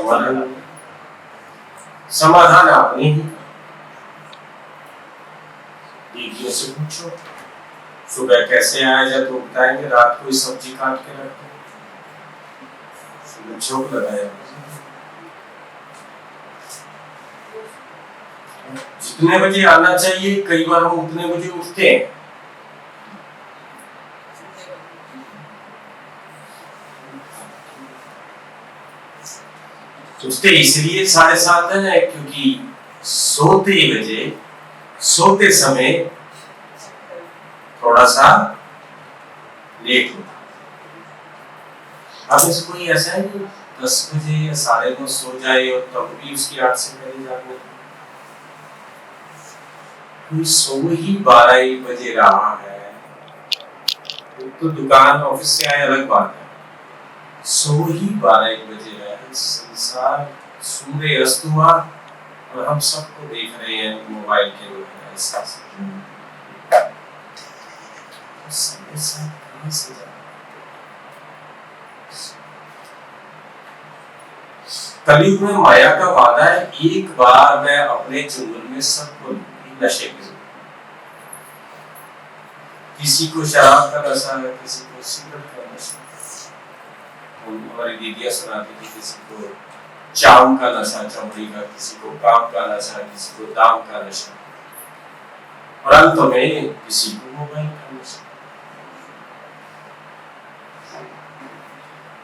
समाधान समाधान आपने ही दीदियों से पूछो सुबह कैसे आया जब तो बताएंगे रात को सब्जी काट के रखते सुबह झोंक लगाया जितने बजे आना चाहिए कई बार हम उतने बजे उठते हैं उठते इसलिए 7:30 है क्योंकि सोते समय थोड़ा सा लेट होता अब इसको कोई ऐसा है कि 10 बजे या 9:30 सो जाए और तब भी उसकी 8 से पहले जागने कोई सो ही 12 बजे रहा है तो दुकान ऑफिस से आए अलग बात है सो ही 12 बजे रहा है संसार सूर्य अस्त हुआ और हम सबको देख रहे हैं मोबाइल के रूप में कलयुग में माया का वादा है एक बार मैं अपने चुंगल में सबको नशे की किसी को शराब का नशा है किसी को सिगरेट का नशा हमारी दीदियां सुनाती थी किसी को चाम का नशा चमड़ी का किसी को काम का नशा किसी को दाम का नशा और अंत में किसी को मोबाइल का नशा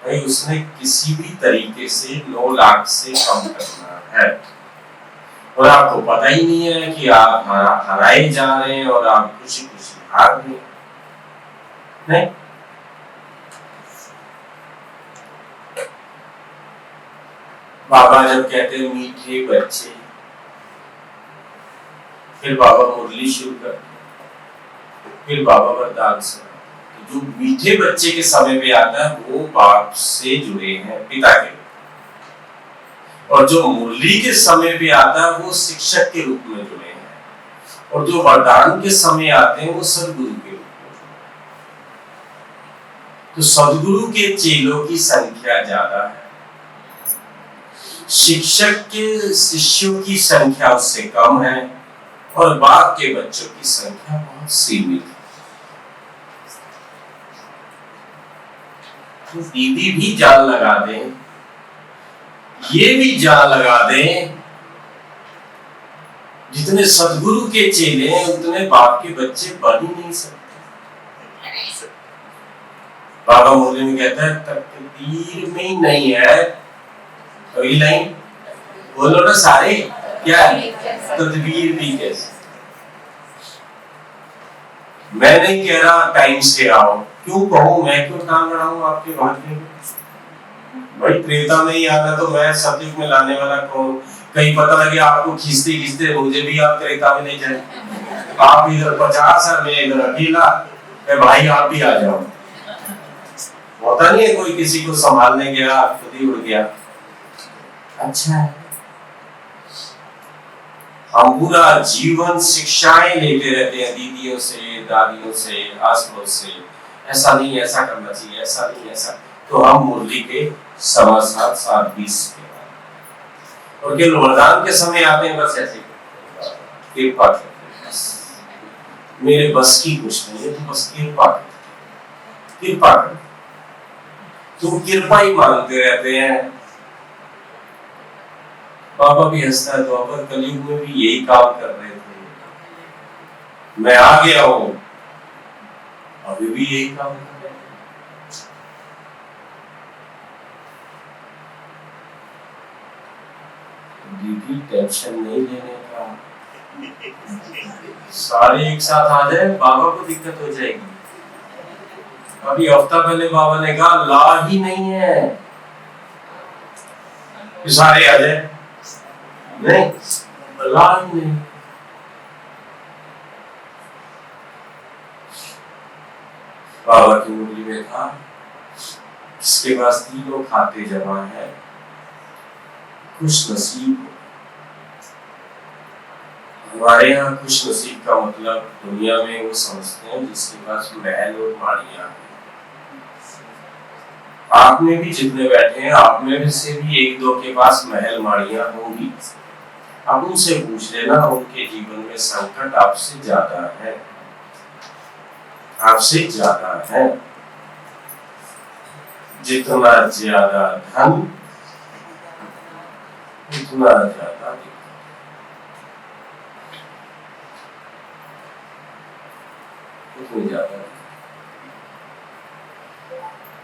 भाई उसने किसी भी तरीके से 9 लाख से कम करना है और आपको पता ही नहीं है कि आप हराए जा रहे हैं और आप खुशी खुशी हार रहे नहीं बाबा जब कहते हैं मीठे बच्चे फिर बाबा मुरली शुरू करते फिर बाबा वरदान से जो मीठे बच्चे के समय पे आता है वो बाप से जुड़े हैं पिता के और जो मुरली के समय पे आता है वो शिक्षक के रूप में जुड़े हैं और जो वरदान के समय आते हैं वो सदगुरु के रूप में तो सदगुरु के चेलों की संख्या ज्यादा है शिक्षक के शिष्यों की संख्या उससे कम है और बाप के बच्चों की संख्या बहुत सीमित है तो दीदी भी जाल लगा दें ये भी जाल लगा दें जितने सदगुरु के चेले हैं उतने बाप के बच्चे बन ही नहीं सकते बाबा मुरली में कहता है तकदीर में ही नहीं है अगली लाइन बोलो ना सारे क्या तदबीर भी कैसे मैं नहीं कह रहा टाइम से आओ क्यों कहूं मैं क्यों टांग रहा हूं आपके भाग्य में भाई त्रेता में ही आना तो मैं सतयुग में लाने वाला कौन कहीं पता लगे आपको खींचते खींचते मुझे भी आप त्रेता में नहीं जाए आप इधर 50 है मैं इधर अकेला मैं भाई आप भी आ जाओ होता नहीं है कोई किसी को संभालने गया खुद ही उड़ गया अच्छा है हम पूरा जीवन शिक्षाएं लेते रहते हैं दीदियों से दादियों से आस पड़ोस से ऐसा नहीं ऐसा करना चाहिए ऐसा नहीं ऐसा तो हम मुरली के 7:15-7:20 के बाद और केवल वरदान के समय आते हैं बस ऐसे कृपा मेरे बस की कुछ नहीं है तो बस कृपा कर तुम कृपा ही मांगते रहते हैं बाबा भी हंसता है द्वापर कलयुग में भी यही काम कर रहे थे मैं आ गया हूं अभी भी यही काम कर रहे हैं दीदी टेंशन नहीं लेने का सारे एक साथ आ जाए बाबा को दिक्कत हो जाएगी अभी हफ्ता पहले बाबा ने कहा ला ही नहीं है सारे आ जाए नहीं ला ही नहीं बाबा की मुरली में था जिसके पास तीनों खाते जमा है खुश नसीब हमारे यहाँ खुश नसीब का मतलब दुनिया में वो समझते हैं जिसके पास महल और माड़ियां हैं आप में भी जितने बैठे हैं, आप में से भी एक दो के पास महल माड़ियां होंगी। अब उनसे पूछ लेना, उनके जीवन में संकट आपसे ज्यादा है, आपसे ज्यादा है। जितना ज्यादा धन उतना ज्यादा उतनी ज्यादा।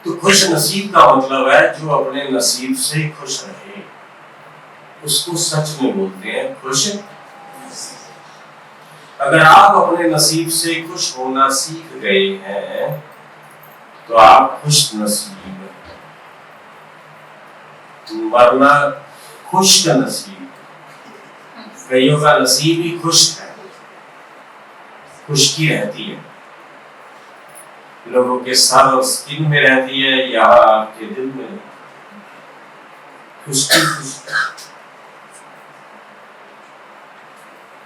तो खुश नसीब का मतलब है जो अपने नसीब से खुश रहे, उसको सच में बोलते हैं खुश। अगर आप अपने नसीब से खुश होना सीख गए हैं तो आप खुश नसीब हैं। वरना खुश का नसीब, कईयों का नसीब ही खुश है, खुशकी रहती है लोगों के सर और स्किन में रहती है या आपके दिल में खुशकी।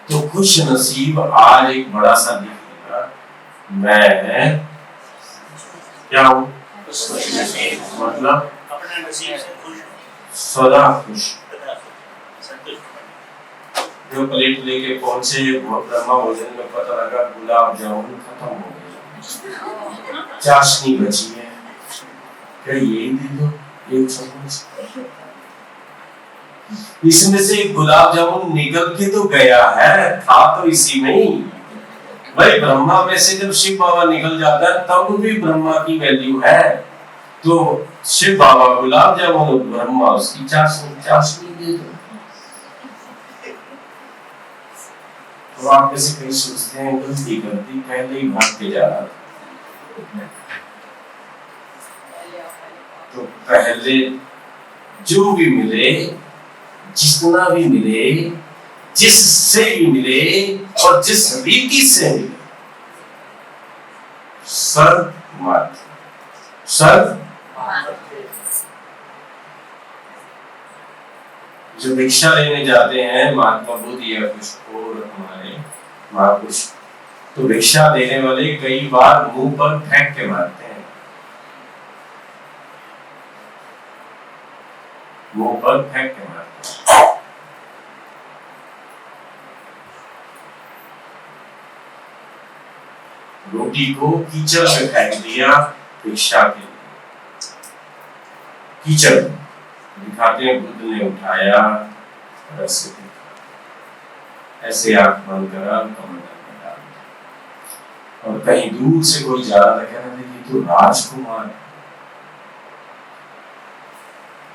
तो खुश नसीब आज एक बड़ा सा लिखेगा, मैं क्या हूँ? मतलब अपने नसीब से खुश, सदा खुश। जो प्लेट लेके पहुंचे ब्रह्मा भोजन में पता लगा गुलाब जामुन खत्म हो गया, चाशनी बची है, क्या यही दे दो एक चम्मच। इसमें से गुलाब जामुन निकल के तो गया है, था तो इसी में ही। भाई ब्रह्मा में से जब शिव बाबा निकल जाता है तब भी ब्रह्मा की वैल्यू है। तो शिव बाबा गुलाब जामुन, ब्रह्मा उसकी चाशनी दे दो। तो आप कैसे कहीं सोचते हैं गलती करती पहले ही भाग के जा रहा था। तो पहले जो भी मिले, जितना भी मिले, जिससे भी मिले और जिस रीति से मिले, सर्व जो भिक्षा लेने जाते हैं महात्मा बुद्ध या कुछ और हमारे महापुरुष, तो भिक्षा देने वाले कई बार मुंह पर फेंक के मारते हैं, मुंह पर फेंक के मारते हैं। रोटी को कीचड़ में फेंक दिया भिक्षा के लिए, कीचड़ दिखाते हैं बुद्ध ने उठाया और ऐसे आंख बंद करा, कमंडल में डाल दिया। और कहीं दूर से कोई जा रहा था, कह रहा था कि तो राजकुमार,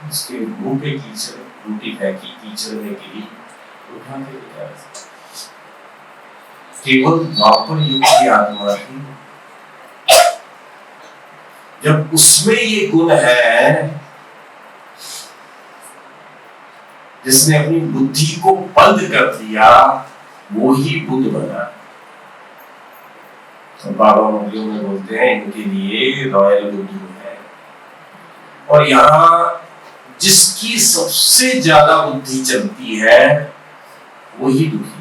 उसके मुंह पे कीचड़, रोटी फेंकी कीचड़ में गिरी, उठा के ले जा रहा। केवल द्वापर युग की आत्मा थी, जब उसमें ये गुण है, जिसने अपनी बुद्धि को बंद कर दिया, वो ही बुद्ध बना। तो बाबा मुगलियों में बोलते हैं इनके लिए रॉयल बुद्धू है। और यहाँ जिसकी सबसे ज्यादा बुद्धि चलती है वही दुखी।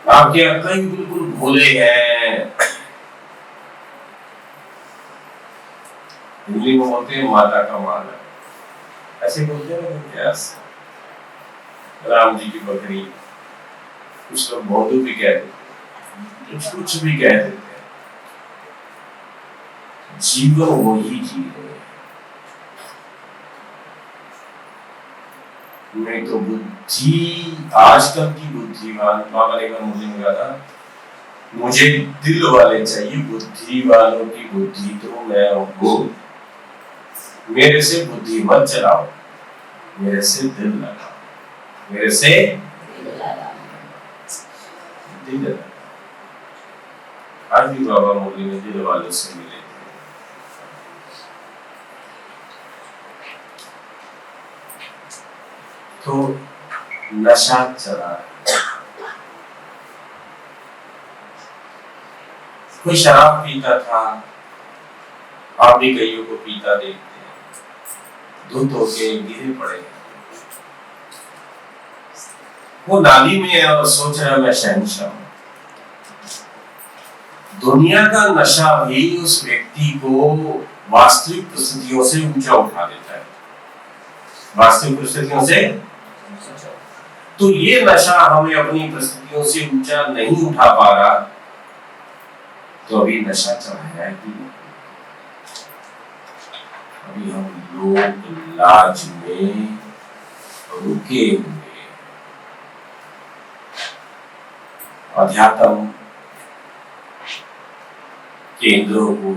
आपके अंकल बिल्कुल भोले हैं, हिंदी में बोलते हैं माता का माल है, ऐसे बोलते हैं क्या? राम जी की बकरी, कुछ लोग भोदू भी कह देते, कुछ भी कह देते हैं। जीवन वही जी रहे। नहीं तो बुद्धि, आजकल की बुद्धिमान, बाबा ने मुझे कहा था मुझे दिल वाले चाहिए, बुद्धि वालों की बुद्धि तो मैं हूँ। मेरे से बुद्धि मत चलाओ, मेरे से दिल लगाओ, मेरे से दिल लगाओ। आज भी बाबा मुरली में दिल वालों से मिले थे। तो नशा चला, कोई शराब पीता था, आप भी कईयों को पीता देखते हैं, धुत होके गिरे पड़े, वो नाली में है और सोच रहा मैं शहंशाह हूं। दुनिया का नशा भी उस व्यक्ति को वास्तविक परिस्थितियों से ऊंचा उठा देता है, वास्तविक परिस्थितियों से। तो ये नशा हमें अपनी परिस्थितियों से ऊंचा नहीं उठा पा रहा, तो अभी नशा चढ़ाया कि अभी हम लोग लाज में रुके हुए। अध्यात्म केंद्रों को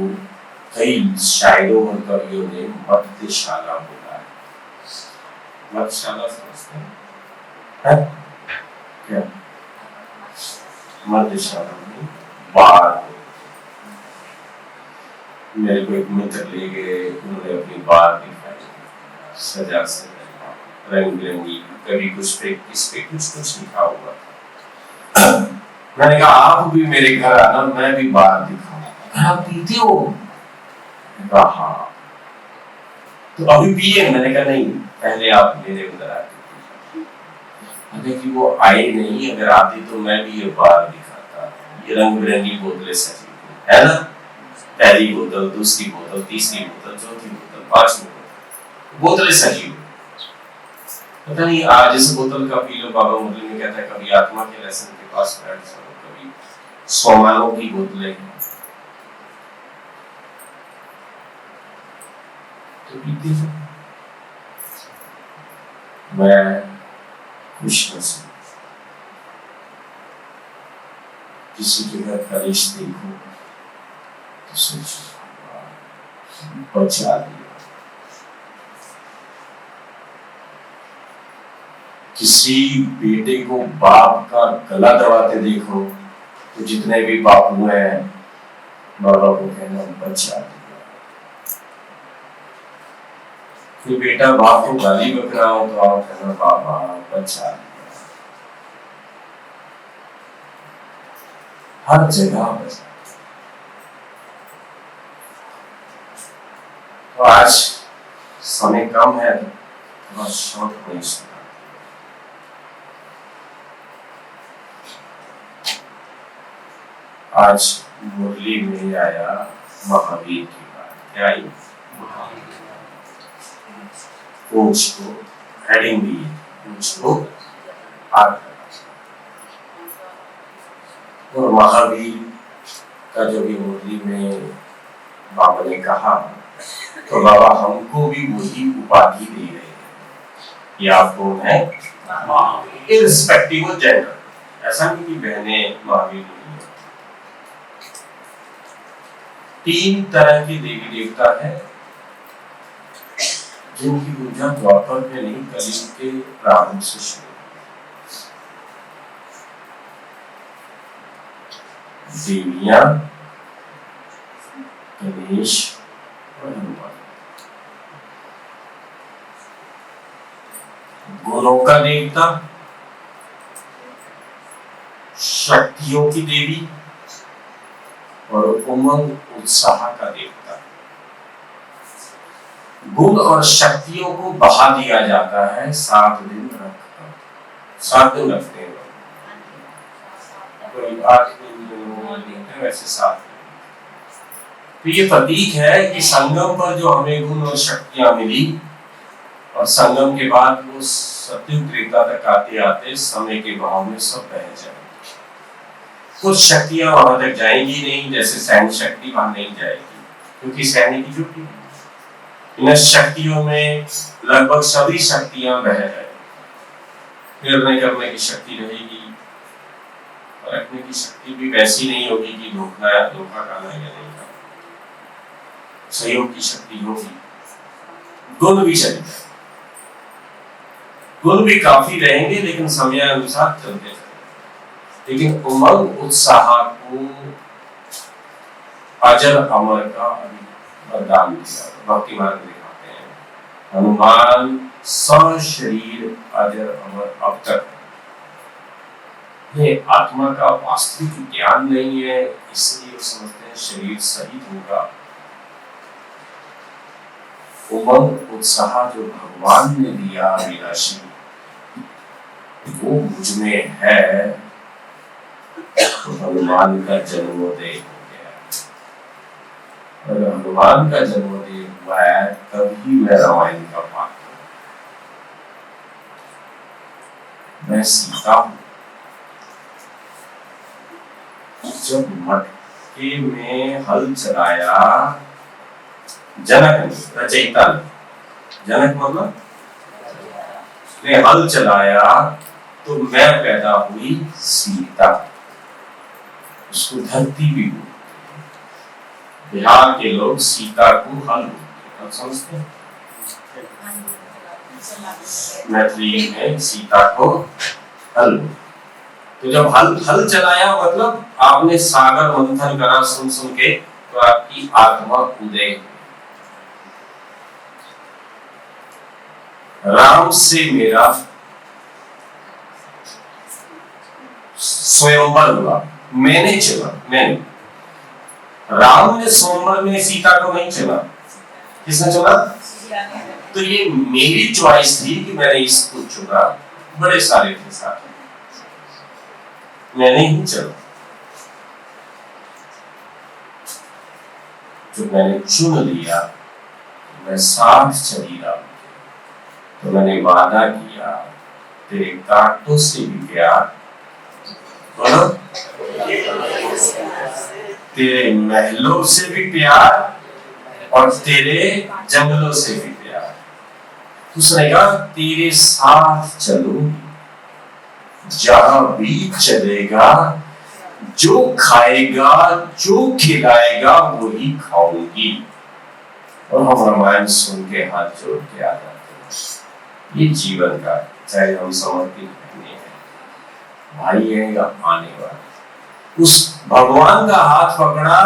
कई शायरों और कवियों ने मध्यशाला बोला है। मध्यशाला समझते हैं क्या? मध्यशाला में बार, मेरे को एक मित्र ले गए, उन्होंने अपनी बार दिखाई, सजा से रंग बिरंगी, कभी कुछ पे किस पे कुछ लिखा हुआ था। मैंने कहा आप भी मेरे घर आना, मैं भी बार दिखाऊंगा। आप पीते हो? हाँ। तो अभी पिए? मैंने कहा नहीं, पहले आप मेरे अंदर आके। अरे कि वो आए नहीं, अगर आती तो मैं भी ये बार दिखाता। ये रंग बिरंगी बोतलें सजी है ना, पहली बोतल, दूसरी बोतल, तीसरी बोतल, चौथी बोतल, पांचवी बोतलें सजी हुई। पता नहीं आज इस बोतल का पी लो, बाबा मुरली में कहता है कभी आत्मा के लेसन के पास बैठ जाओ, कभी सोमानों की बोतलें हैं तो पीते हैं। मैं खुश नसीब, किसी के घर कलेश देखो तो सोचो बचा दिया, किसी बेटे को बाप का गला दबाते देखो तो जितने भी बापू हैं बाबा को कहना बचा दिया। कोई बेटा बाप को गाली बक रहा हो तो आप कहना बाबा बचा दिया। हर जगह बचा। तो आज समय कम है, थोड़ा शॉर्ट में सुना। आज मुरली में आया महावीर की बात, क्या आई? पूछ को हेडिंग दी, पूछ को आग। और महावीर का जो भी मुरली में बाबा ने कहा, तो बाबा हमको भी वही उपाधि दे रहे हैं। ये आप कौन है? Irrespective of gender. ऐसा नहीं कि बहनें महावीर नहीं है। 3 तरह के देवी देवता है जिनकी पूजा द्वापर में नहीं, कलयुग के प्रारंभ से शुरू। देवियां गणेश और हनुमान। गुणों का देवता, शक्तियों की देवी और उमंग उत्साह का देवता। गुण और शक्तियों को बहा दिया जाता है 7 दिन रखकर। 7 दिन रखते हैं, कोई 8 दिन वैसे 7 दिन। तो ये प्रतीक है कि संगम पर जो हमें गुण और शक्तियां मिली, और संगम के बाद वो सतयुग त्रेता तक आते आते समय के बहाव में सब बह जाएंगे। कुछ शक्तियां वहां तक जाएंगी नहीं, जैसे सैन्य शक्ति वहां नहीं जाएगी, क्योंकि सैन्य की ड्यूटी। इन शक्तियों में लगभग सभी शक्तियां बह जाएंगी। निर्णय करने की शक्ति रहेगी, रखने की शक्ति भी वैसी नहीं होगी कि धोखा खाना या नहीं खाना। सहयोग की शक्ति होगी। गुण भी चले जाएंगे, गुण भी काफी रहेंगे, लेकिन समय अनुसार चलते जाएंगे। लेकिन उमंग उत्साह को अजर अमर का वरदान दिया। भक्ति मार्ग दिखाते हैं, हनुमान सशरीर अजर अमर अब तक। ये आत्मा का वास्तविक ज्ञान नहीं है, इसलिए वो समझते हैं शरीर शहीद होगा। उमंग उत्साह जो भगवान ने दिया अविनाशी, वो मुझ में है, तो हनुमान का जन्मोदय हो गया। अगर भगवान का जन्मदिन हुआ है तभी मैं रामायण का पाठ करूं। मैं सीता हूं। जब मटके में हल चलाया जनक रचयिता, जनक मतलब ने हल चलाया तो मैं पैदा हुई सीता। उसको धरती भी बोलते हैं। बिहार के लोग सीता को हल बोलते हैं, समझते हैं? मैथिली में सीता को हल। तो जब हल चलाया मतलब आपने सागर मंथन करा सुन सुन के, तो आपकी आत्मा उदय। राम से मेरा स्वयंवर हुआ, मैंने चला। मैंने, राम ने स्वयंवर में सीता को नहीं चला, किसने चला? तो ये मेरी चॉइस थी कि मैंने इसको चुना। बड़े सारे थे साथ, मैंने ही चला। जो मैंने चुन लिया, मैं साथ चली रहा। तो मैंने वादा किया तेरे कांटों से भी प्यार, बोलो, तेरे महलों से भी प्यार और तेरे जंगलों से भी प्यार। उसने कहा तेरे साथ चलूंगी, जहां भी चलेगा, जो खाएगा जो खिलाएगा वही खाऊंगी। और हम रामायण सुन के हाथ जोड़ के आ जाते हैं। ये जीवन का, चाहे हम समर्पित नहीं है, भाई है या आने वाला। उस भगवान का हाथ पकड़ा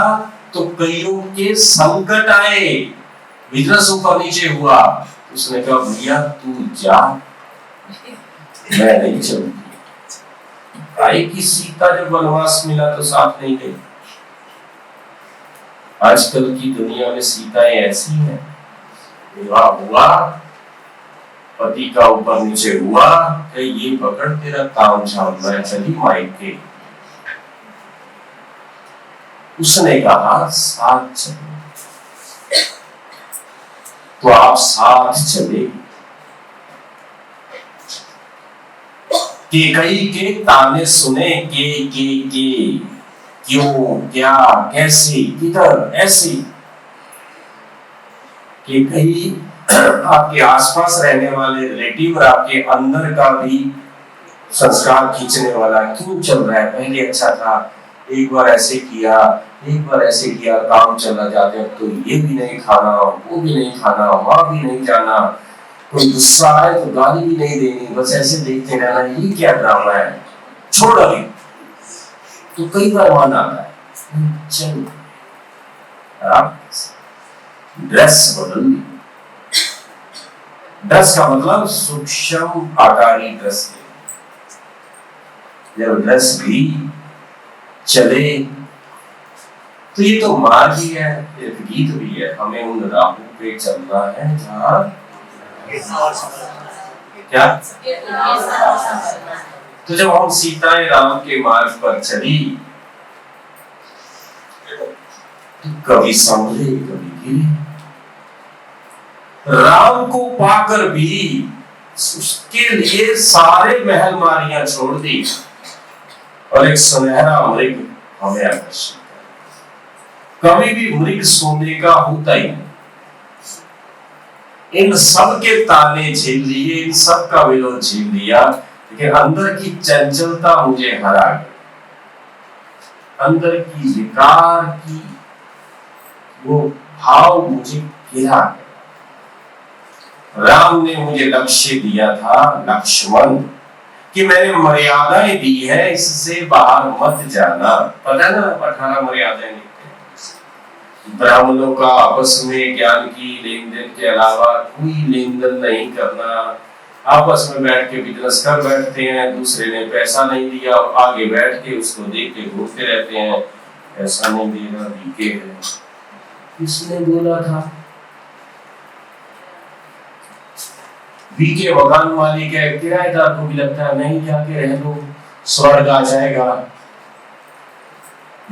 तो कईयों के संकट आए, बिजनेस ऊपर नीचे हुआ। उसने कहा भैया तू जा, मैं नहीं चलूंगी। आई की सीता जब वनवास मिला तो साथ नहीं गई। आजकल की दुनिया में सीताएं ऐसी हैं, विवाह हुआ, पति का ऊपर नीचे हुआ, ये पकड़ तेरा काम झाम, मैं चली मायके। उसने कहा साथ चलो, तो आप साथ चले। कई के ताने सुने, के क्यों, क्या, कैसे, किधर, ऐसे। कि कई आपके आसपास रहने वाले रिलेटिव और आपके अंदर का भी संस्कार खींचने वाला, क्यों चल रहा है, पहले अच्छा था, एक बार ऐसे किया, एक बार ऐसे किया, काम चला जाते हैं, तो ये भी नहीं खाना, वो भी नहीं खाना, वहां भी नहीं जाना, कोई गुस्सा आए तो गाली भी नहीं देनी, बस ऐसे देखते रहना, ये क्या ड्रामा है, छोड़ अभी। तो कई बार मन आता है, चल ड्रेस बदल। ड्रेस का मतलब सूक्ष्म आकारी ड्रेस। जब ड्रेस भी चले तो ये तो मार्ग ही है, एक गीत भी है, हमें उन राहों पे चलना है जहां क्या। तो जब हम सीताएं राम के मार्ग पर चली तो कभी संभले कभी गिरे। राम को पाकर भी उसके लिए सारे महल मारियां छोड़ दी और एक सुनहरा मृग हमें आकर्षित। कभी भी मृग सोने का होता ही नहीं। इन सब के ताने झेल लिए, इन सब का विरोध झेल लिया, लेकिन अंदर की चंचलता मुझे हरा गई। अंदर की विकार की वो भाव मुझे गिरा गया। राम ने मुझे लक्ष्य दिया था, लक्ष्मण, कि मैंने मर्यादाएं दी है, इससे बाहर मत जाना। पता है ना 18 मर्यादाएं लिखते हैं। ब्राह्मणों का आपस में ज्ञान की लेन देन के अलावा कोई लेन देन नहीं करना। आपस में बैठ के बिजनेस कर बैठते हैं, दूसरे ने पैसा नहीं दिया, आगे बैठ के उसको देख के घूरते रहते हैं, ऐसा नहीं देना, बीके है। किसने बोला था? बीके मकान मालिक है, किराएदार को भी लगता है नहीं जाके रह लो, स्वर्ग आ जाएगा।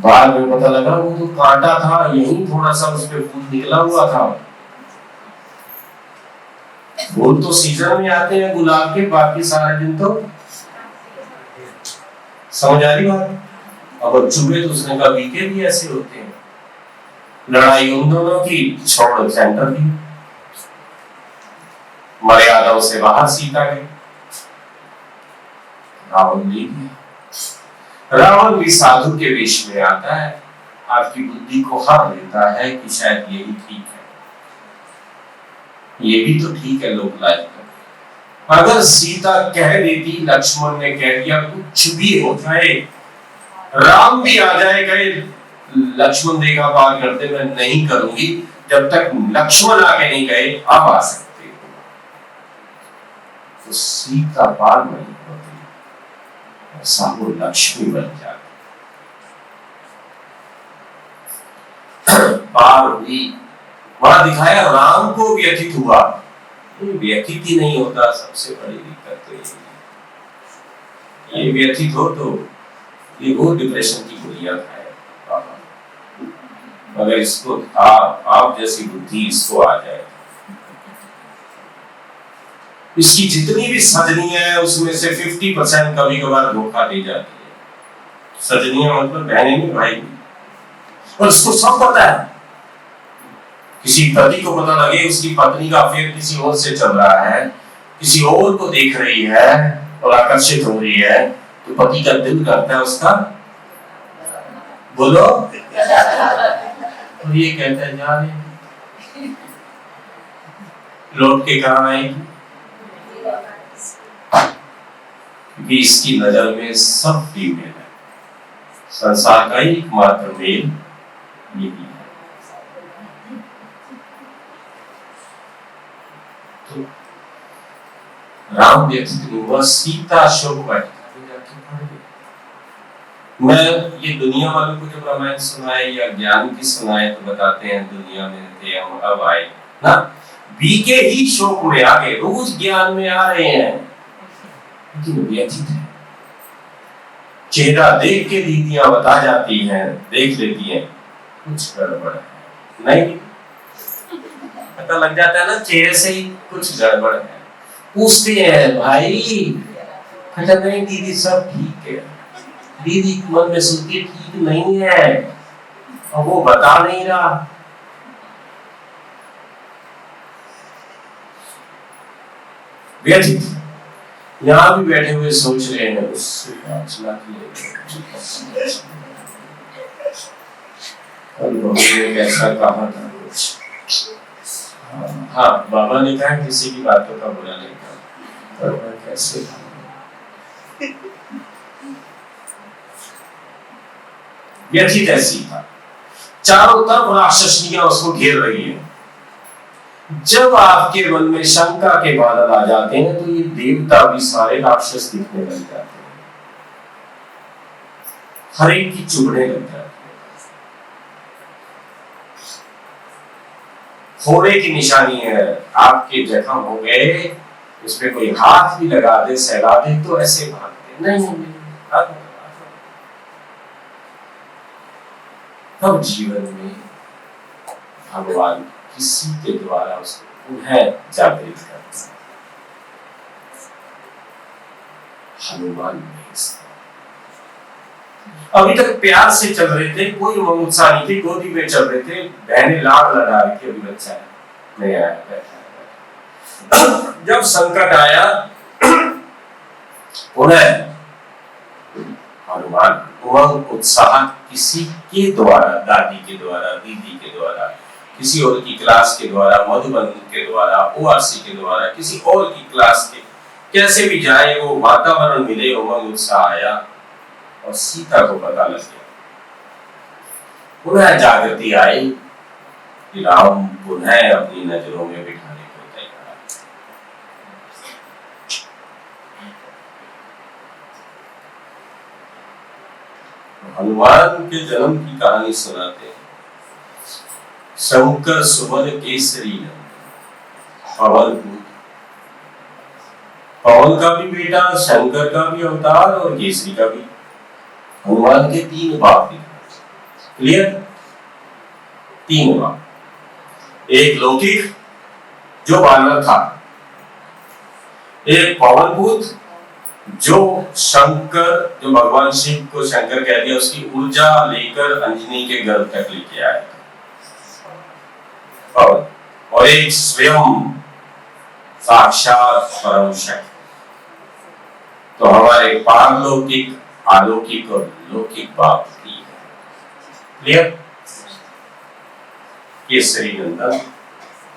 बाद में पता लगा वो तो कांटा था, यही थोड़ा सा उस पे फूल निकला हुआ था। फूल तो सीजन में आते हैं गुलाब के, बाकी सारे दिन तो समझ आ रही बात। अब चूहे तो उसने कहा बीके भी ऐसे होते हैं। लड़ाई उन दोनों की, छोड़ सेंटर की, मर्यादाओं से बाहर सीता गई, रावण ले गया। रावण भी साधु के वेश में आता है, आपकी बुद्धि को हार लेता है कि शायद यही ठीक है, ये भी तो ठीक है लोक लाइफ में। अगर सीता कह देती, लक्ष्मण ने कह दिया, कुछ भी हो जाए, राम भी आ जाए, कहे लक्ष्मण रेखा पार करते मैं नहीं करूंगी, जब तक लक्ष्मण आके नहीं कहे आप आ सकते हो, तो सीता पार नहीं होती, ऐसा वो लक्ष्मी बन जाती। पार हुई, वहां दिखाया राम को व्यथित हुआ, व्यथित ही नहीं होता, सबसे बड़ी दिक्कत तो ये व्यथित हो तो ये वो डिप्रेशन की गोलियां खाए। अगर इसको आप जैसी बुद्धि इसको आ जाए, इसकी जितनी भी सजनियां है उसमें से 50% कभी कभार धोखा दे जाती है। सजनियां मतलब बहनें नहीं, भाई, और इसको सब पता है। किसी पति को पता लगे उसकी पत्नी का अफेयर किसी और से चल रहा है, किसी और को देख रही है और आकर्षित हो रही है, तो पति का दिल करता है उसका, बोलो, और ये कहता है जाने लौट के कहां आएगी, क्योंकि इसकी नजर में सब फीमेल है, संसार का ही एकमात्र मेल यही है। तो राम व्यथित हुआ, सीता शोक बैठा। मैं ये दुनिया वालों को जब रामायण सुनाए या ज्ञान की सुनाए तो बताते हैं दुनिया में थे हम, अब आए ना, बीके ही शोक में आ गए, रोज ज्ञान में आ रहे हैं, लेकिन व्यथित है। चेहरा देख के दीदियां बता जाती हैं, देख लेती हैं कुछ गड़बड़ है, नहीं पता लग जाता है ना, चेहरे से ही कुछ गड़बड़ है। पूछते हैं भाई, कहता नहीं दीदी सब ठीक है, दीदी मन में सोचती ठीक नहीं है, और वो बता नहीं रहा। व्यथित, यहाँ भी बैठे हुए सोच रहे हैं उससे प्रार्थना की, कैसा कहा था कुछ, हाँ बाबा ने कहा किसी की बातों का बुरा नहीं कहा, पर कैसे व्यथित ऐसी था, चारों तरफ राक्षसनियां उसको घेर रही है। जब आपके मन में शंका के बादल आ जाते हैं तो ये देवता भी सारे राक्षस दिखने लग जाते हैं, हर एक की चुभने लग जाती है। फोड़े की निशानी है, आपके जख्म हो गए, उसमें कोई हाथ भी लगा दे, सहला दे तो ऐसे भागते नहीं। तब जीवन में भगवान किसी के द्वारा उसको पुनः जागृत करता है। हनुमान अभी तक प्यार से चल रहे थे, कोई ममूसा नहीं थी, गोदी में चल रहे थे, बहनें लाड लगा रही थी, अभी बच्चा है नहीं आया, बैठा। जब संकट आया पुनः हनुमान उमंग उत्साह किसी के द्वारा, दादी के द्वारा, दीदी के द्वारा, किसी और की क्लास के द्वारा, मधुबन के द्वारा, ओआरसी के द्वारा, किसी और की क्लास के, कैसे भी जाए वो वातावरण मिले, उमंग उत्साह आया और सीता को पता लग गया। पुनः जागृति आई कि राम पुनः अपनी नजरों में बिठाने को तैयार। हनुमान के जन्म की कहानी सुनाते हैं। शंकर सुवन केसरी पवन, पवन का भी बेटा, शंकर का भी अवतार और केसरी का भी। हनुमान के 3 बाप थे, क्लियर? तीन हुआ, एक लौकिक जो बानर था, एक पवनपूत जो शंकर, जो भगवान शिव को शंकर कह दिया, उसकी ऊर्जा लेकर अंजनी के गर्भ तक लेके आया, और एक स्वयं साक्षात परम शक्ति। तो हमारे पारलौकिक, अलौकिक और लौकिक बाप की है। क्लियर? केसरी नंदन,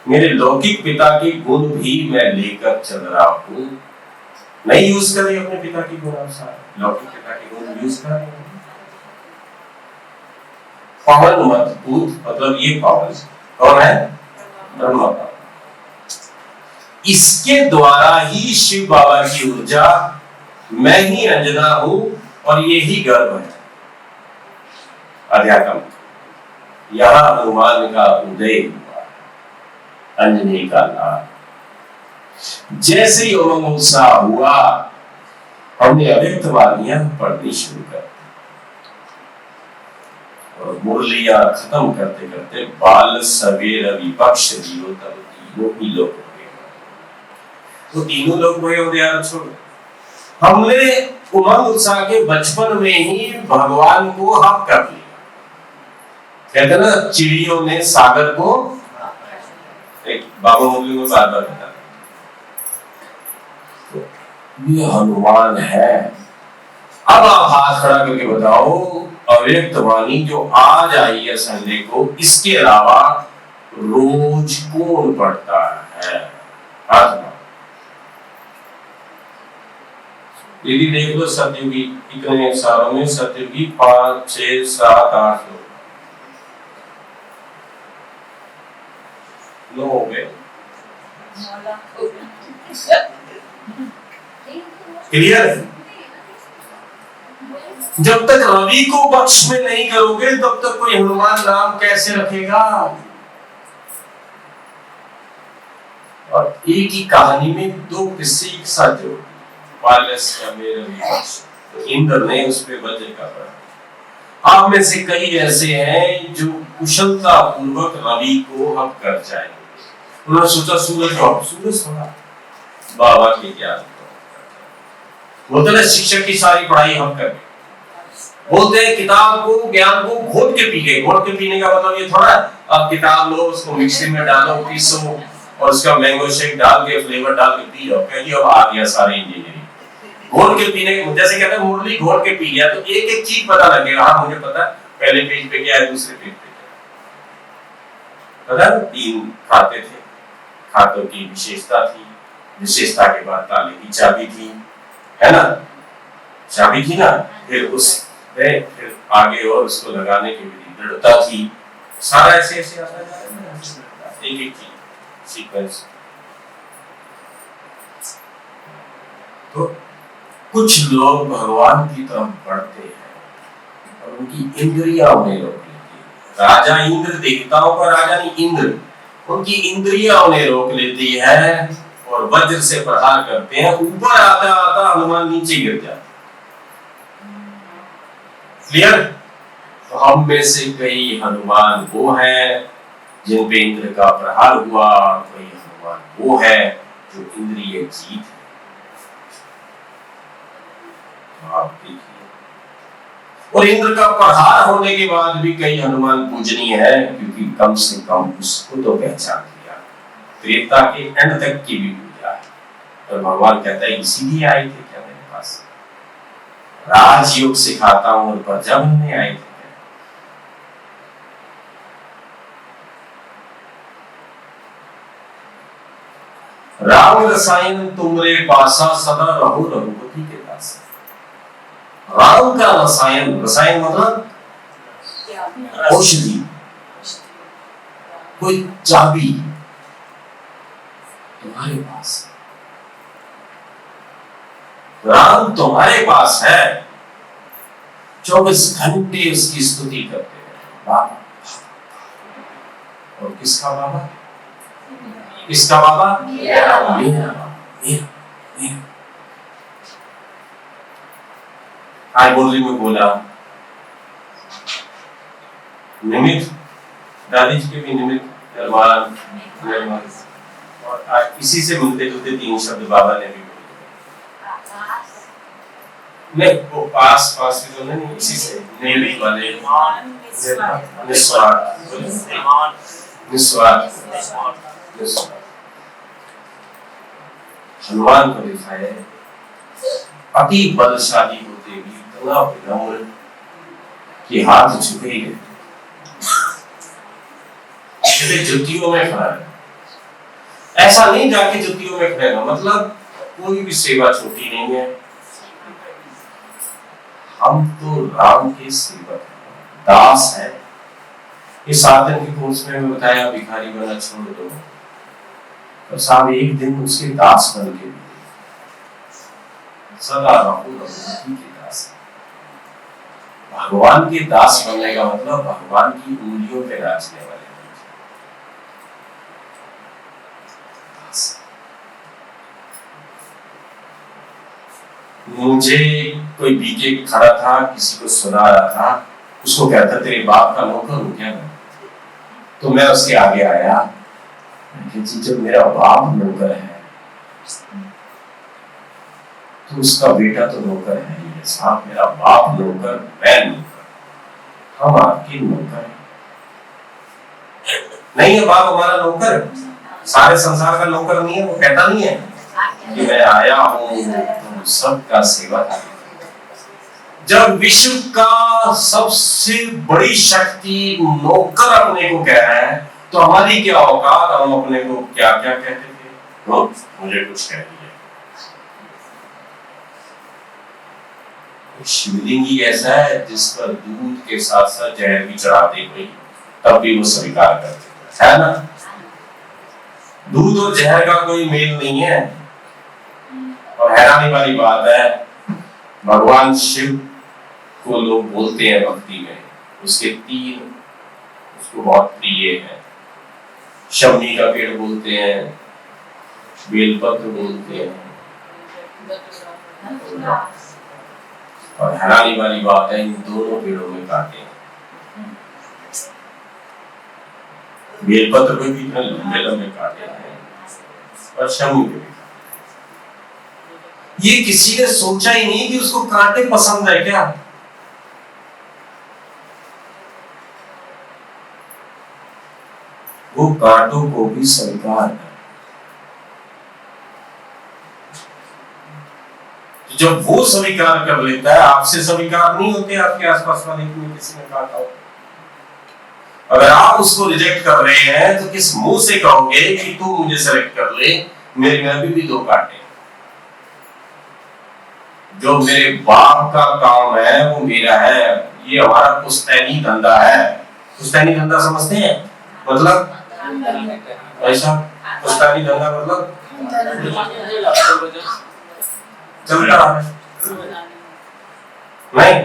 मेरे लौकिक पिता के गुण भी मैं लेकर चल रहा हूं। नहीं यूज करें अपने पिता की गुण, लौकिक पिता के गुण यूज करें। पवन मजबूत, मतलब ये पवन कौन है? ब्रह्मा। इसके द्वारा ही शिव बाबा की ऊर्जा, मैं ही अंजना हूं और ये ही गर्भ है अध्यात्म। यहां हनुमान का उदय हुआ, अंजनी का लाभ। जैसे ही उमंग उत्साह हुआ, हमने अव्यक्त वाणियां पढ़नी शुरू कर दी और मुरलियां खत्म करते करते बाल सवेर विपक्ष दियो तब तीनों ही लोग हुए। तो तीनों लोग हुए हो यार, छोड़। हमने उमंग उत्साह के बचपन में ही भगवान को हक कर लिया। कहते ना, चिड़ियों ने सागर को, एक बाबा मुरली में बार बार बताया, ये हनुमान है। अब आप हाथ खड़ा करके बताओ, अव्यक्त वाणी जो आज आई है संडे को, इसके अलावा रोज कौन पढ़ता है? हाथ दीदी देख लो, सतयुगी इतने सालों में सतयुगी 5, 6, 7, 8 लोग हो गए। क्लियर? जब तक रवि को पक्ष में नहीं करोगे, तब तक कोई हनुमान नाम कैसे रखेगा? और एक ही कहानी में दो किस्से एक साथ जोड़, तो इंद्र ने उस पे वज्र का पड़ा। आप में से कई ऐसे हैं जो कुशलता पूर्वक रवि को हक कर जाएंगे। उन्होंने सोचा सूरज थोड़ा बाबा के ज्ञान बोलते ना, शिक्षक की सारी पढ़ाई हम कर, बोलते हैं किताब को, ज्ञान को घोट के पी गए। घोट के पीने का मतलब ये थोड़ा आप किताब लो, उसको मिक्सी में डालो, पीसो और उसका मैंगो शेक डाल के, फ्लेवर डाल के पी लो, कह दिया अब आ गया सारी इंजीनियरिंग। घोट के पीने, जैसे कहते हैं मुरली घोट के पी गया, तो एक एक चीज पता लगेगा। हाँ मुझे पता, पहले पेज पे क्या है, दूसरे पेज पे क्या है, पता? 3 खाते थे, खातों की विशेषता थी, विशेषता के बाद ताले की चाबी थी, है ना? चाबी थी ना, फिर उस फिर आगे और उसको लगाने की विधि, दृढ़ता थी, सारा ऐसे ऐसे आता है, एक एक चीज सीक्वेंस। तो कुछ लोग भगवान की तरफ बढ़ते हैं और उनकी इंद्रियां उन्हें रोक लेती है। राजा इंद्र, देवताओं का राजा नहीं, इंद्र, उनकी इंद्रियां उन्हें रोक लेती है और वज्र से प्रहार करते हैं। ऊपर आता आता हनुमान नीचे गिर जाते। क्लियर? तो हम में से कई हनुमान वो हैं जिन पे इंद्र का प्रहार हुआ, कई हनुमान वो है जो इंद्रिय जीत है। आप देखिए, और इंद्र का प्रहार होने के बाद भी कई हनुमान पूजनीय है, क्योंकि कम से कम उसको तो पहचान लिया। त्रेता के एंड तक की भी पूजा है, और भगवान कहता है इसीलिए आए थे क्या मेरे पास, राजयोग सिखाता हूं और प्रजा बनने आए थे। राम रसायन तुमरे पासा सदा रहो रघुपति के दास। राम का रसायन, रसायन मतलब औषधि, कोई चाबी तुम्हारे पास, राम तुम्हारे पास है। 24 घंटे उसकी स्तुति करते हैं बाबा। और किसका बाबा? किसका बाबा? मेरा। आज मुरली में बोला, निमित्त, दादी जी के भी निमित्त, निर्माण, निर्माण। और आज इसी से मिलते जुलते 3 शब्द बाबा ने भी बोले। नहीं, वो पास पास भी तो नहीं, इसी से निमित्त वाले निस्वार्थ, निस्वार्थ, निस्वार्थ। हनुमान को लिखा है, अति बलशाली होते भी इतना विनम्र कि हाथ झुके ही रहते, जुतियों में खड़ा है। ऐसा नहीं जाके जुतियों में खड़े ना, मतलब कोई भी सेवा छोटी नहीं है। हम तो राम के सेवक हैं, दास है। इस 7 दिन के कोर्स में मैं बताया भिखारी बना छोड़ दो, तो साहब एक दिन उसके दास बन के सदा रहो रघुपति के दास। भगवान के दास बनने का मतलब भगवान की उंगलियों पे नाचने वाले दास। मुझे कोई बीके खड़ा था, किसी को सुना रहा था, उसको कहता तेरे बाप का नौकर हूं क्या मैं? तो मैं उसके आगे आया, जब मेरा बाप नौकर है तो उसका बेटा तो नौकर है ही है साहब। मेरा बाप नौकर, मैं नौकर, हम आपके नौकर हैं। नहीं है बाप हमारा नौकर, सारे संसार का नौकर नहीं है। वो कहता नहीं है कि मैं आया हूं सबका सेवा। जब विश्व का सबसे बड़ी शक्ति नौकर अपने को कह रहा है, तो हमारी क्या औकात, हम अपने को क्या क्या कहते थे। मुझे कुछ कह दिया। शिवलिंग ही ऐसा है जिस पर दूध के साथ साथ जहर भी चढ़ाते कोई, तब भी वो स्वीकार करते है ना। दूध और जहर का कोई मेल नहीं है। और हैरानी वाली बात है, भगवान शिव को लोग बोलते हैं भक्ति में, उसके 3 उसको बहुत प्रिय है। शमी का पेड़ बोलते हैं, बेलपत्र बोलते हैं। और हैरानी वाली बात है, इन दोनों पेड़ों में कांटे हैं। बेलपत्र पे भी इतने लंबे लंबे कांटे हैं और शमी पे भी। ये किसी ने सोचा ही नहीं कि उसको कांटे पसंद है क्या। वो कांटों को भी स्वीकार कर। जब वो स्वीकार कर लेता है, आपसे स्वीकार नहीं होते, आपके आसपास वाले किसी ने काटा हो। अगर आप उसको रिजेक्ट कर रहे हैं तो किस मुंह से कहोगे कि तू मुझे सेलेक्ट कर ले, मेरे में अभी भी 2 कांटे। जो मेरे बाप का काम है वो मेरा है, ये हमारा पुश्तैनी धंधा है। पुश्तैनी धंधा समझते हैं? मतलब ऐसा पुश्तैनी धंधा मतलब चलता है नहीं।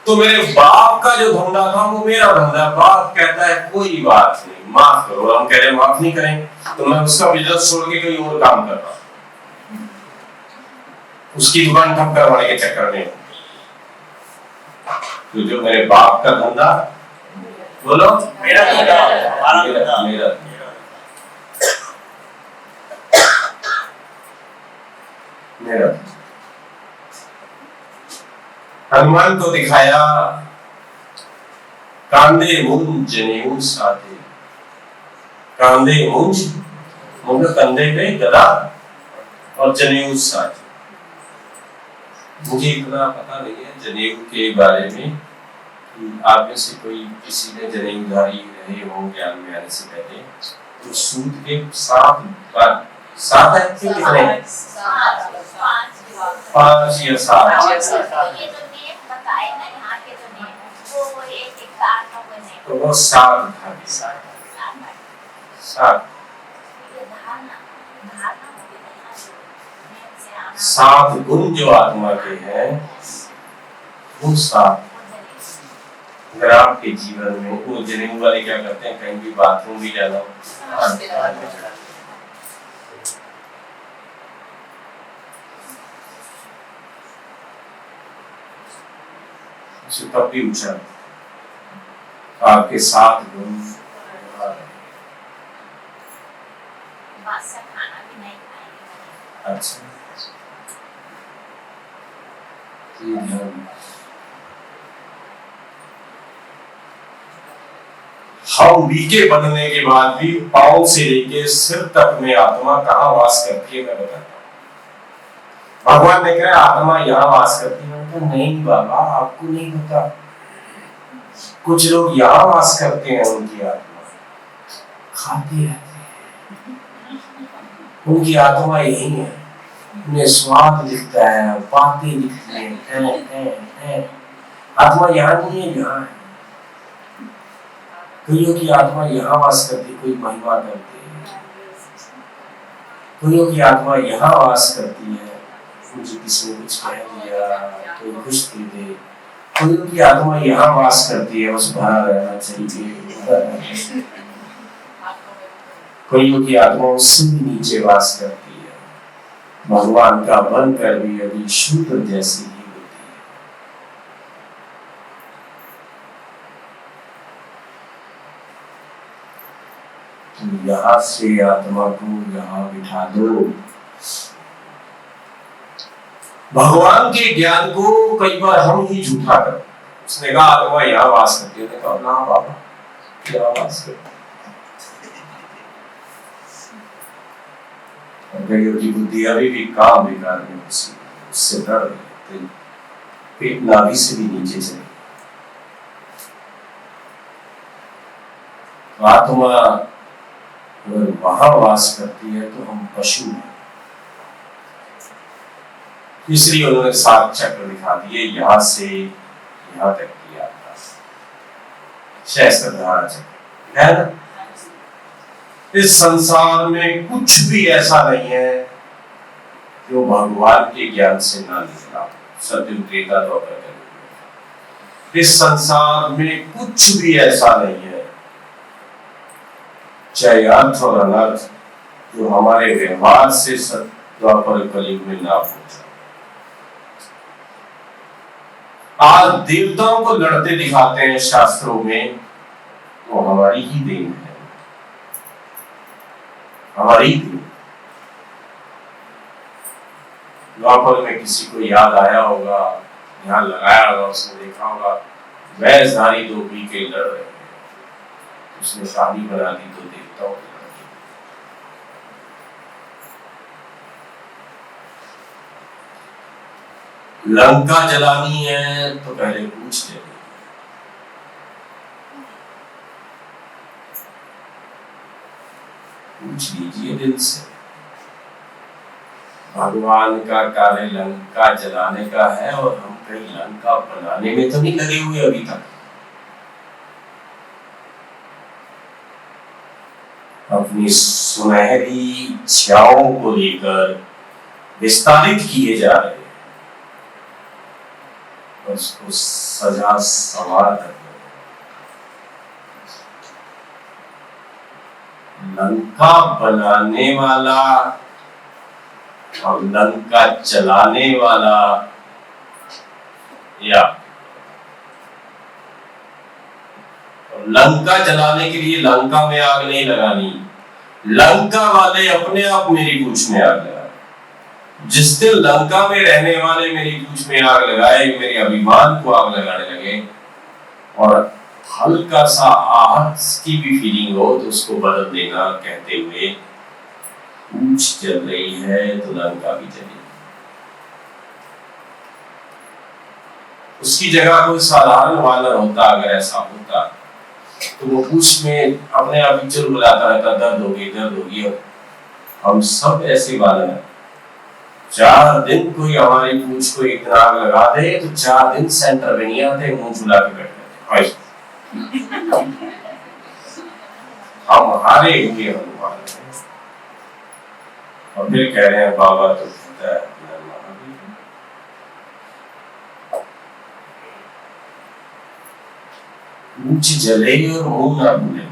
तो मेरे बाप का जो धंधा था वो मेरा धंधा। बाप कहता है कोई बात नहीं, माफ करो। हम कह रहे हैं माफ नहीं करें, तो मैं उसका बिजनेस छोड़ के कोई और काम कर रहा हूं, उसकी दुकान ठप करवाने के चक्कर में। तो जो मेरे बाप का धंधा, बोलो मेरा धंधा, मेरा मेरा। हनुमान को दिखाया कांदे मुंज जनेऊ साथे। कांदे मुंज मतलब कंधे पे गदा और जनेऊ साथे। मुझे इतना पता नहीं है जनेऊ के बारे में कि आप में से कोई किसी ने जनेऊधारी रहे हो ज्ञान में आने से पहले। तो सूत के 7 है कि कितने? 5 या 7। तो वो 7 धागे 7 गुण जो आत्मा के हैं वो 7। अगर आपके जीवन में वो जनेऊ वाले क्या करते हैं, कहीं भी बाथरूम भी जाना हो तब भी ऊंचा आपके साथ हूँ। अच्छा, हम बीके बनने के बाद भी पांव से लेके सिर तक में आत्मा कहाँ वास करती है मैं बताता हूँ। भगवान ने कहा आत्मा यहाँ वास करती है, तो नहीं बाबा आपको नहीं पता। कुछ लोग यहाँ वास करते हैं, उनकी आत्मा खाते रहते हैं, उनकी आत्मा यही है, उन्हें स्वाद दिखता है, बातें दिखती हैं, आत्मा यहाँ नहीं है, यहाँ है। कईयों की आत्मा यहाँ वास करती, कोई महिमा करती है, कईयों की आत्मा यहाँ वास करती है, मुझे किसी ने कुछ कह दिया, कोई कुछ दे दे। कईयों की आत्मा यहाँ वास करती है, बस भरा रहना चाहिए। कईयों की आत्मा उससे भी नीचे वास करती है, भगवान का बनकर भी अभी शूद्र जैसी ही होती है। तो यहाँ से आत्मा को यहाँ बिठा दो। भगवान के ज्ञान को कई बार हम ही झूठा कर, उसने कहा आत्मा यहाँ वास करती है, कहा ना बाबा यहाँ वास करती है। कईयों की बुद्धि अभी भी काम बेकार में उससे डर रही, पेट नाभि से भी नीचे चले। आत्मा अगर वहां वास करती है तो हम पशु हैं, इसलिए उन्होंने 7 चक्र दिखा दिए, यहां से यहां तक की यात्रा, सहस्त्रधारा चक्र है ना। इस संसार में कुछ भी ऐसा नहीं है जो भगवान के ज्ञान से ना निकला, सत्युग त्रेता द्वापर कलयुग। इस संसार में कुछ भी ऐसा नहीं है, चाहे अर्थ और अनर्थ, जो हमारे व्यवहार से द्वापर कलयुग में ना पहुंचा। आज देवताओं को लड़ते दिखाते हैं शास्त्रों में, वो हमारी ही देन है, हमारी ही देन। द्वापर में किसी को याद आया होगा, ध्यान लगाया होगा, उसने देखा होगा वैसधारी 2 बीके लड़ रहे हैं, उसने शादी बना दी तो देवताओं की लंका जलानी है तो पहले पूछ ले, पूछ लीजिए दिल से। भगवान का कार्य लंका जलाने का है और हम कहीं लंका बनाने में तो नहीं लगे हुए अभी तक। अपनी सुनहरी इच्छाओं को लेकर विस्तारित किए जा रहे हैं, उसको सजा सवार कर लंका बनाने वाला और लंका चलाने वाला, या लंका जलाने के लिए लंका में आग नहीं लगानी, लंका वाले अपने आप मेरी पूंछ में आग लगा। जिस दिन लंका में रहने वाले मेरी पूंछ में आग लगाए, मेरे अभिमान को आग लगाने लगे और हल्का सा आहत की भी फीलिंग हो तो उसको बदल देना, कहते हुए पूंछ जल रही है तो लंका भी जलेगी। उसकी जगह कोई साधारण वानर होता, अगर ऐसा होता तो वो पूंछ में अपने आप ही चुल बुलाता रहता, दर्द होगी दर्द होगी। हम सब ऐसे वानर हैं, 4 दिन कोई हमारी पूंछ को एक आग लगा दे तो 4 दिन सेंटर में नहीं आते, मुंह फुला के बैठ जाते। हम हारे हुए हनुमान हैं और फिर कह रहे हैं बाबा तो कहता है पूंछ जले और मुंह ना भूले।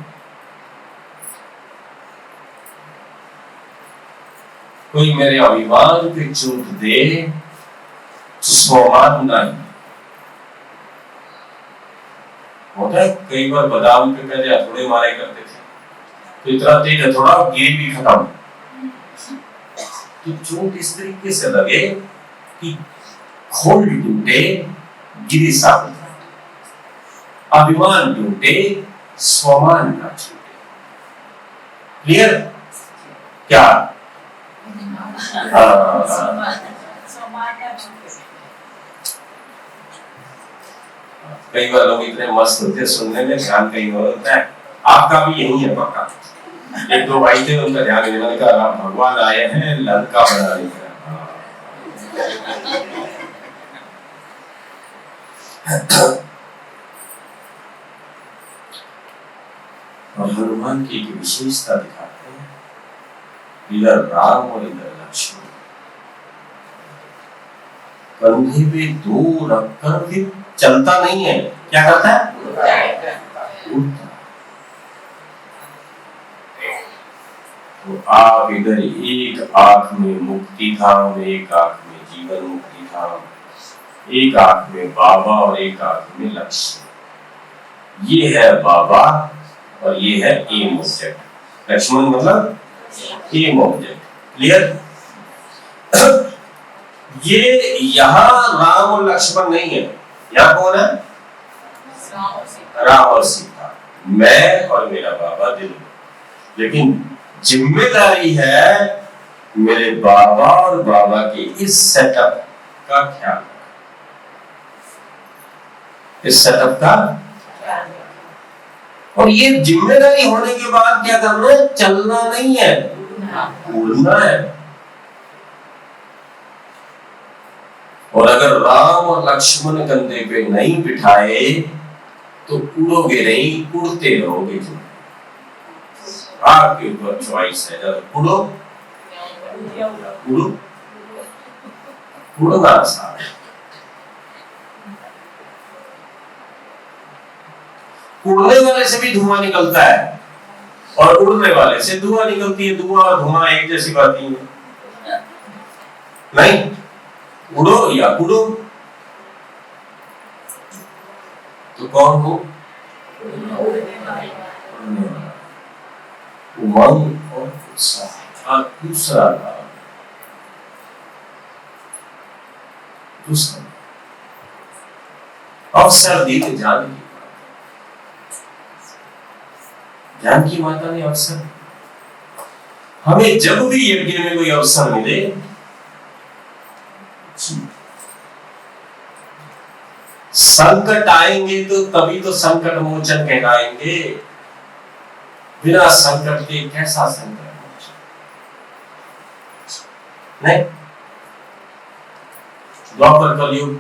कोई मेरे अभिमान पे चोट दे तो स्वमान नहीं, होता है कई बार बादाम पे पहले हथौड़े मारे करते थे, तो इतना तेज हथौड़ा गिर भी खत्म। तो चोट इस तरीके से लगे कि खोल टूटे, गिरे साबुत, अभिमान टूटे, स्वमान ना छूटे। क्लियर? क्या? कई बार लोग इतने मस्त होते हैं, सुनने में ध्यान कहीं और होता है। आपका भी यही है पक्का। एक दो भाई थे, उनका ध्यान नहीं, मैंने कहा भगवान आए हैं लंका बनाने का। और हनुमान की एक विशेषता दिखाते हैं, इधर राम और इधर लक्ष्मण, कंधे पे दो रखकर भी चलता नहीं है, क्या करता है? उड़ता। तो आप इधर एक आंख में मुक्ति धाम, एक आंख में जीवन मुक्ति धाम, एक आंख में बाबा और एक आंख में लक्ष्मण। ये है बाबा और ये है एम ऑब्जेक्ट। लक्ष्मण मतलब एम ऑब्जेक्ट। क्लियर? ये यहाँ राम और लक्ष्मण नहीं है, यहाँ कौन है? राम और सीता, मैं और मेरा बाबा दिल में। लेकिन जिम्मेदारी है मेरे बाबा और बाबा के इस सेटअप का ख्याल, इस सेटअप का। और ये जिम्मेदारी होने के बाद क्या करना है? चलना नहीं है, उड़ना है। और अगर राम और लक्ष्मण कंधे पे नहीं बिठाए तो उड़ोगे नहीं, उड़ते रहोगे। आपके ऊपर चॉइस है, जब उड़ो उड़ो, उड़ना आसान है। उड़ने वाले से भी धुआं निकलता है और उड़ने वाले से धुआं निकलती है। धुआं और धुआं एक जैसी बात नहीं है, नहीं? उड़ो या उड़ो, तो कौन हो? उमंग और उत्साह। और दूसरा अवसर दी थी जानकी माता ने अवसर। हमें जब भी यज्ञ में कोई अवसर मिले, संकट आएंगे तो तभी तो संकट मोचन कहलाएंगे। बिना संकट के कैसा संकट मोचन? नहीं। द्वापर कलयुग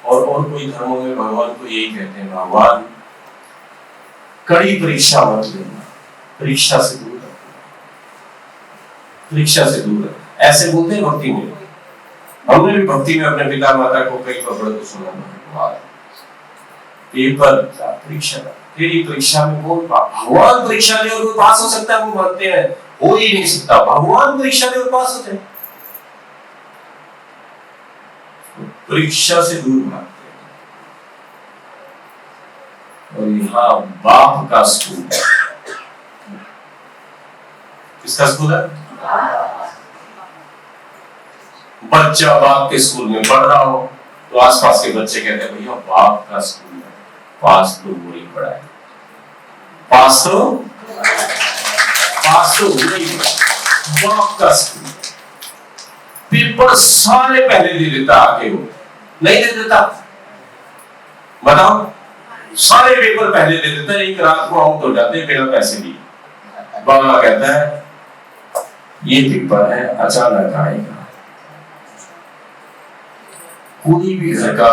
और कोई धर्मों में भगवान को यही कहते हैं, भगवान कड़ी परीक्षा मत लेना, परीक्षा से दूर रखना, परीक्षा से दूर रखना। ऐसे बोलते हैं भक्ति में। हमने भी भक्ति में अपने पिता माता को कई बार तो सुना, पेपर परीक्षा, तेरी परीक्षा में कौन भगवान परीक्षा ले और वो पास हो सकता है? वो मानते हैं हो ही नहीं सकता, भगवान परीक्षा ले और पास होते हैं। परीक्षा से दूर भागते हैं। और यहाँ बाप का स्कूल है। किसका स्कूल है? बच्चा बाप के स्कूल में पढ़ रहा हो तो आसपास के बच्चे कहते हैं भैया बाप का स्कूल है, पास तो वही पढ़ा है, पास तो वही बाप का स्कूल। पेपर सारे पहले दे देता, आगे वो नहीं दे देता। बताओ, सारे पेपर पहले दे देता, एक रात को आउट हो जाते बिना पैसे दिए। बाबा कहता है ये पेपर है, अचानक आएगा। कोई भी घर का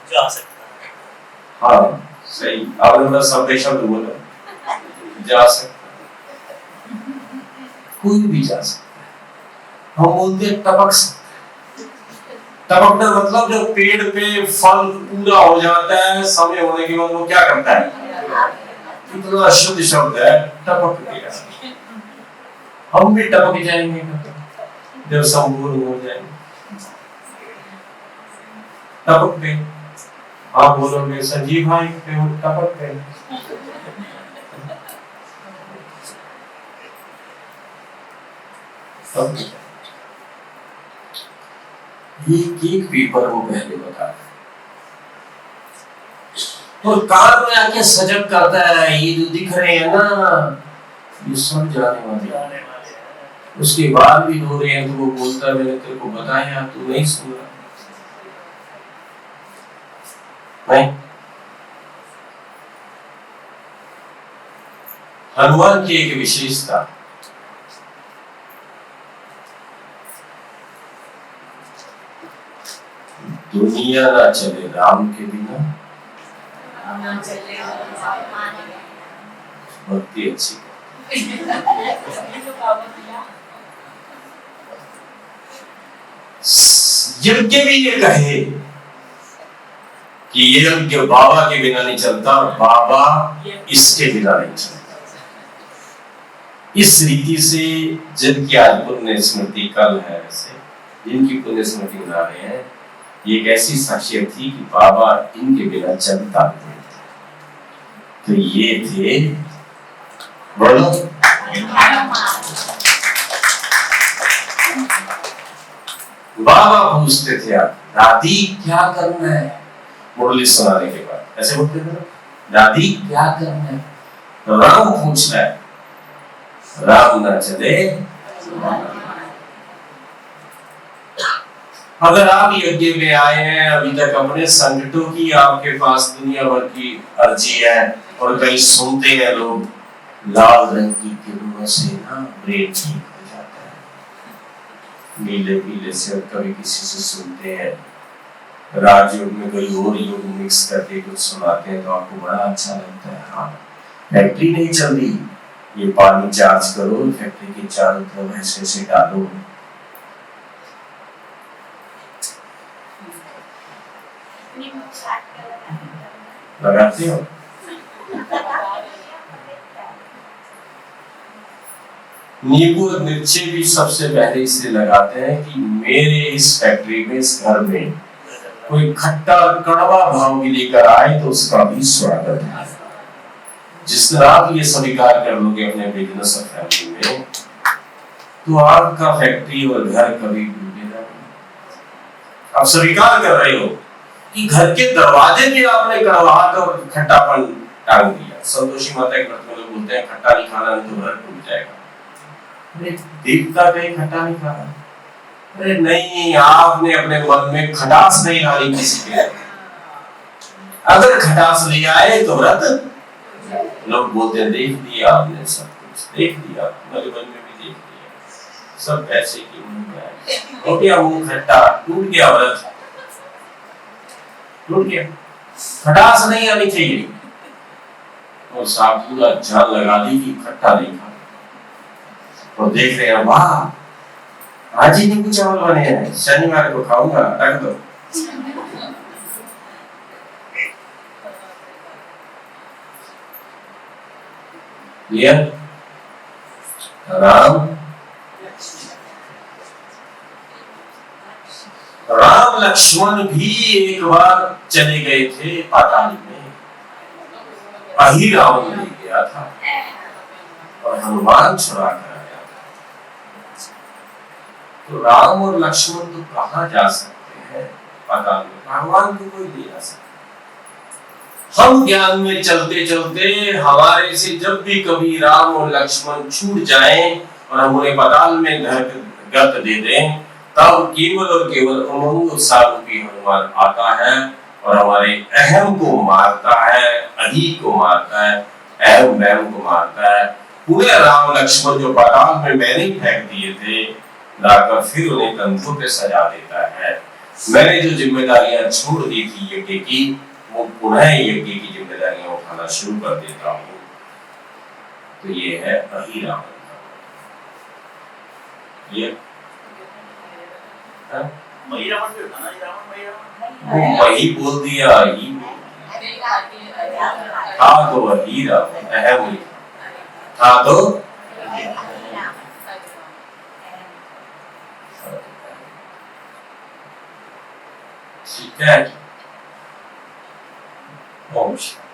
जा सकता है। हाँ सही, आपने मतलब शब्द शब्द बोला, जा सकता, कोई भी जा सकता है। हम बोलते हैं टपक सकता है। टपकना मतलब जब पेड़ पे फल पूरा हो जाता है, समय होने के बाद वो क्या करता है? कितना शुद्ध शब्द है, टपक गया। हम भी टपक जाएंगे जब संपूर्ण हो जाएंगे। टपक गए। आप बोलोगे संजीव भाई पे टपक गए। एक एक पेपर वो पहले बता और कार में आके सजग करता है, ये जो दिख रहे हैं ना ये सब जाने वाले हैं। उसके बाद भी रो रहे हैं तो वो बोलता है मैंने तेरे को बताया तू नहीं सुन रहा। नहीं, हनुमान की एक विशेषता, दुनिया ना चले राम के बिना, भक्ति अच्छी यज्ञ भी ये कहे कि ये यज्ञ बाबा के बिना नहीं चलता और बाबा इसके बिना नहीं चलता। इस रीति से जिनकी आज पुण्य स्मृति कल है, ऐसे जिनकी पुण्य स्मृति मना रहे हैं, ये एक ऐसी शख्सियत थी कि बाबा इनके बिना चलता नहीं। तो ये थे, बोलो बाबा पूछते थे आप दादी क्या करना है, मुरली सुनाने के बाद ऐसे बोलते थे दादी क्या करना है, तो राम पूछ रहा है, राम ना चले। अगर आप यज्ञ में आए हैं अभी तक अपने संकटों की आपके पास दुनिया भर की अर्जी है और कहीं सुनते हैं लोग लाल रंग की किरणों से ना ब्रेन ठीक हो जाता है, नीले पीले से, और कभी किसी से सुनते हैं राजयोग में कोई और योग मिक्स करके कुछ सुनाते हैं तो आपको बड़ा अच्छा लगता है। हाँ, फैक्ट्री नहीं चल रही, ये पानी चार्ज करो, फैक्ट्री के चारों तरफ ऐसे ऐसे डालो, लगाते हो। नींबू और मिर्ची भी सबसे पहले इसलिए लगाते हैं कि मेरे इस फैक्ट्री में, इस घर में कोई खट्टा कड़वा भाव भी लेकर आए तो उसका भी स्वागत है। जिस तरह आप ये स्वीकार कर लोगे अपने बिजनेस और फैमिली में, तो आपका फैक्ट्री और घर कभी डूबेगा नहीं। आप स्वीकार कर रहे हो कि घर के दरवाजे पे आपने कड़वाहट और खट्टापन टांग दिया। संतोषी माता के व्रत में लोग बोलते हैं खट्टा नहीं खाना नहीं तो घर टूट जाएगा। देवता कहीं खट्टा नहीं खाना, अरे नहीं, आपने अपने मन में खटास नहीं डाली किसी के। अगर खटास ले आए तो व्रत, लोग बोलते हैं देख लिया आपने, सब कुछ देख लिया, मेरे मन में भी देख लिया, सब ऐसे की मुंह में आए, हो गया मुंह खट्टा, टूट गया व्रत, टूट गया। खटास नहीं आनी चाहिए और साहब पूरा जान लगा दी कि खट्टा नहीं खाना, और देख रहे हैं वाह आज ही नींबू चावल बने हैं, शनिवार को खाऊंगा, रख दो। राम लक्ष्मण भी एक बार चले गए थे पाताल में, वही रावण ले गया था और हनुमान छुड़ा कर आया था। तो राम और लक्ष्मण तो कहाँ जा सकते हैं पाताल में, भगवान को कोई ले जा सकता। हम ज्ञान में चलते चलते हमारे से जब भी कभी राम और लक्ष्मण छूट जाएं और हम उन्हें पाताल में गत दे दें, तब केवल और केवल उमंग उत्साह रूपी हनुमान आता है और हमारे अहम को मारता है, अही को मारता है, अहम वहम को मारता है। पूरे राम लक्ष्मण जो पाताल में मैंने फेंक दिए थे, लाकर फिर उन्हें कंधों पे सजा देता है। मैंने जो जिम्मेदारियां छोड़ दी थी यज्ञ की, वो पुनः यज्ञ की जिम्मेदारियां उठाना शुरू कर देता हूँ। तो ये है अही रावण का। ये वही बोल दिया, ही था तो वही रावण, अहम ही था तो ठीक है। ओम शांति।